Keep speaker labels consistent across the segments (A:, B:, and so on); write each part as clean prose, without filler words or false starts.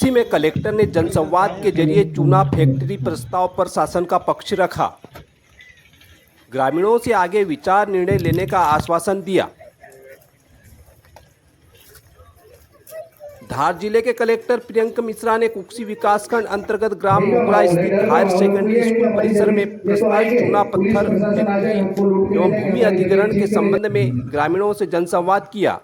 A: कुक्सी में कलेक्टर ने जनसंवाद के जरिए चूना फैक्ट्री प्रस्ताव पर शासन का पक्ष रखा। ग्रामीणों से आगे विचार निर्णय लेने का आश्वासन दिया। धार जिले के कलेक्टर प्रियंक मिश्रा ने कुक्सी विकासखंड अंतर्गत ग्राम मोगरा स्थित हायर सेकेंडरी स्कूल परिसर में प्रस्तावित चूना पत्थर फैक्ट्री एवं भूमि अधिग्रहण के संबंध में ग्रामीणों से जनसंवाद किया।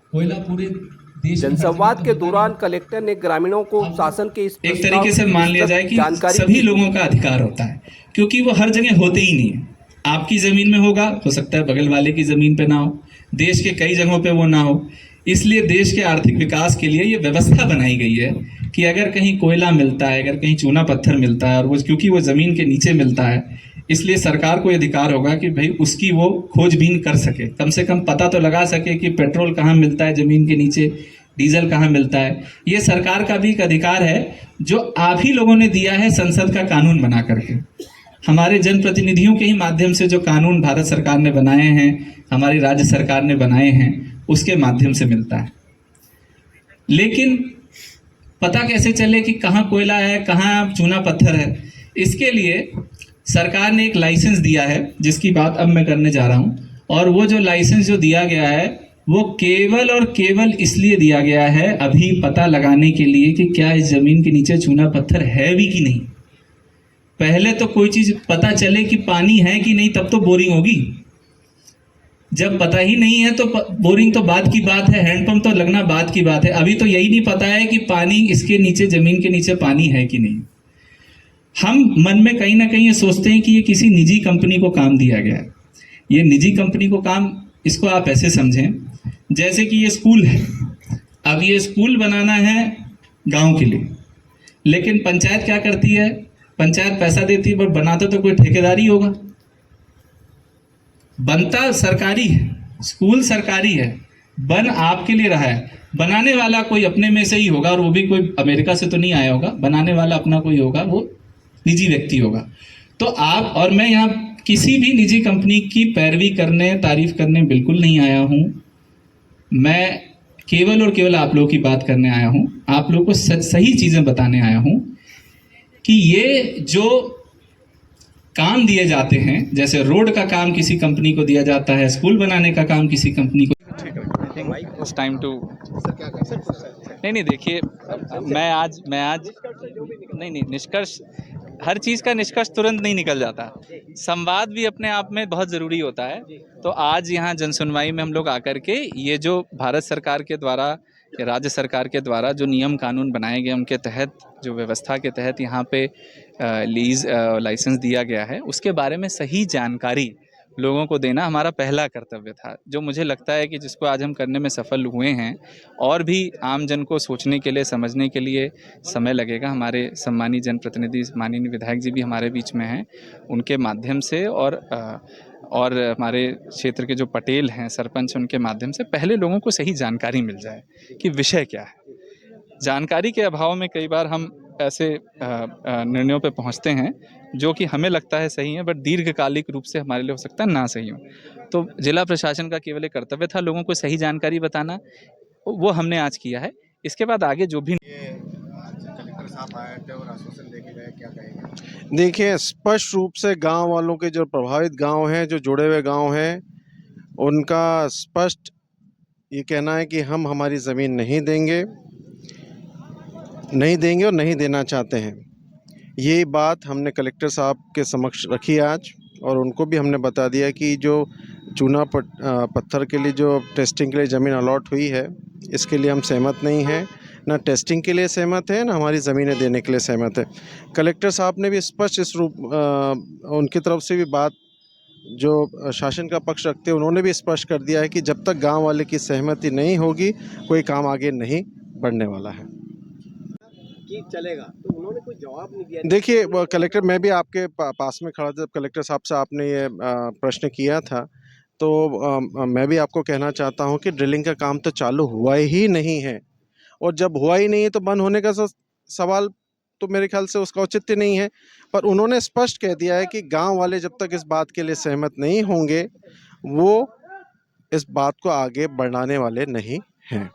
A: जनसंवाद के दौरान कलेक्टर ने ग्रामीणों को शासन के इस
B: एक तरीके से मान लिया जाए कि सभी लोगों का अधिकार होता है, क्योंकि वो हर जगह होते ही नहीं है। आपकी जमीन में होगा, हो सकता है बगल वाले की जमीन पे ना हो, देश के कई जगहों पे वो ना हो। इसलिए देश के आर्थिक विकास के लिए ये व्यवस्था बनाई गई है कि अगर कहीं कोयला मिलता है, अगर कहीं चूना पत्थर मिलता है और वो क्योंकि वो जमीन के नीचे मिलता है, इसलिए सरकार को अधिकार होगा कि भाई उसकी वो खोजबीन कर सके, कम से कम पता तो लगा सके कि पेट्रोल कहाँ मिलता है जमीन के नीचे, डीजल कहाँ मिलता है। ये सरकार का भी एक अधिकार है जो आप ही लोगों ने दिया है संसद का कानून बना करके। हमारे जनप्रतिनिधियों के ही माध्यम से जो कानून भारत सरकार ने बनाए हैं, हमारी राज्य सरकार ने बनाए हैं, उसके माध्यम से मिलता है। लेकिन पता कैसे चले कि कहाँ कोयला है, कहाँ चूना पत्थर है? इसके लिए सरकार ने एक लाइसेंस दिया है, जिसकी बात अब मैं करने जा रहा हूँ। और वो जो लाइसेंस जो दिया गया है वो केवल और केवल इसलिए दिया गया है अभी पता लगाने के लिए कि क्या इस जमीन के नीचे चूना पत्थर है भी कि नहीं। पहले तो कोई चीज पता चले कि पानी है कि नहीं, तब तो बोरिंग होगी। जब पता ही नहीं है तो बोरिंग तो बात की बात है, हैंडपंप तो लगना बात की बात है। अभी तो यही नहीं पता है कि पानी इसके नीचे, जमीन के नीचे पानी है कि नहीं। हम मन में कहीं ना कहीं ये सोचते हैं कि ये किसी निजी कंपनी को काम दिया गया है। ये निजी कंपनी को काम, इसको आप ऐसे समझें जैसे कि ये स्कूल है। अब ये स्कूल बनाना है गांव के लिए, लेकिन पंचायत क्या करती है? पंचायत पैसा देती है, पर बनाता तो कोई ठेकेदारी होगा। बनता सरकारी है, स्कूल सरकारी है, बन आपके लिए रहा है, बनाने वाला कोई अपने में से ही होगा, और वो भी कोई अमेरिका से तो नहीं आया होगा। बनाने वाला अपना कोई होगा, वो निजी व्यक्ति होगा। तो आप और मैं यहाँ किसी भी निजी कंपनी की पैरवी करने, तारीफ करने बिल्कुल नहीं आया हूँ। मैं केवल और केवल आप लोगों की बात करने आया हूँ, आप लोगों को सही चीज़ें बताने आया हूँ कि ये जो काम दिए जाते हैं, जैसे रोड का काम किसी कंपनी को दिया जाता है, स्कूल बनाने का काम किसी कंपनी को।
C: उस टाइम टू नहीं देखिए, मैं आज नहीं निष्कर्ष, हर चीज़ का निष्कर्ष तुरंत नहीं निकल जाता। संवाद भी अपने आप में बहुत ज़रूरी होता है। तो आज यहाँ जनसुनवाई में हम लोग आकर के ये जो भारत सरकार के द्वारा या राज्य सरकार के द्वारा जो नियम कानून बनाए गए, उनके तहत जो व्यवस्था के तहत यहाँ पे लीज लाइसेंस दिया गया है, उसके बारे में सही जानकारी लोगों को देना हमारा पहला कर्तव्य था, जो मुझे लगता है कि जिसको आज हम करने में सफल हुए हैं। और भी आम जन को सोचने के लिए, समझने के लिए समय लगेगा। हमारे सम्मानित जनप्रतिनिधि, माननीय विधायक जी भी हमारे बीच में हैं, उनके माध्यम से और हमारे क्षेत्र के जो पटेल हैं, सरपंच, उनके माध्यम से पहले लोगों को सही जानकारी मिल जाए कि विषय क्या है। जानकारी के अभाव में कई बार हम ऐसे निर्णयों पे पहुंचते हैं जो कि हमें लगता है सही है, बट दीर्घकालिक रूप से हमारे लिए हो सकता है ना सही हो। तो जिला प्रशासन का केवल एक कर्तव्य था लोगों को सही जानकारी बताना, वो हमने आज किया है। इसके बाद आगे जो भी
D: कलेक्टर साहब आए थे और आश्वासन देके गए, क्या कहेंगे? देखिए, स्पष्ट रूप से गांव वालों के, जो प्रभावित गांव हैं, जो जुड़े हुए गांव हैं, उनका स्पष्ट ये कहना है कि हम हमारी ज़मीन नहीं देंगे और नहीं देना चाहते हैं। ये बात हमने कलेक्टर साहब के समक्ष रखी आज, और उनको भी हमने बता दिया कि जो चूना पत्थर के लिए जो टेस्टिंग के लिए ज़मीन अलॉट हुई है, इसके लिए हम सहमत नहीं हैं। ना टेस्टिंग के लिए सहमत है, ना हमारी ज़मीनें देने के लिए सहमत है। कलेक्टर साहब ने भी स्पष्ट इस रूप उनकी तरफ से भी बात, जो शासन का पक्ष रखते हैं, उन्होंने भी स्पष्ट कर दिया है कि जब तक गांव वाले की सहमति नहीं होगी, कोई काम आगे नहीं बढ़ने वाला है
A: कि चलेगा। तो उन्होंने कोई जवाब नहीं दिया।
D: देखिए, कलेक्टर, मैं भी आपके पास में खड़ा था जब कलेक्टर साहब से आपने ये प्रश्न किया था, तो मैं भी आपको कहना चाहता हूं कि ड्रिलिंग का काम तो चालू हुआ ही नहीं है, और जब हुआ ही नहीं है तो बंद होने का सवाल तो मेरे ख्याल से उसका औचित्य नहीं है। पर उन्होंने स्पष्ट कह दिया है कि गांव वाले जब तक इस बात के लिए सहमत नहीं होंगे, वो इस बात को आगे बढ़ाने वाले नहीं हैं।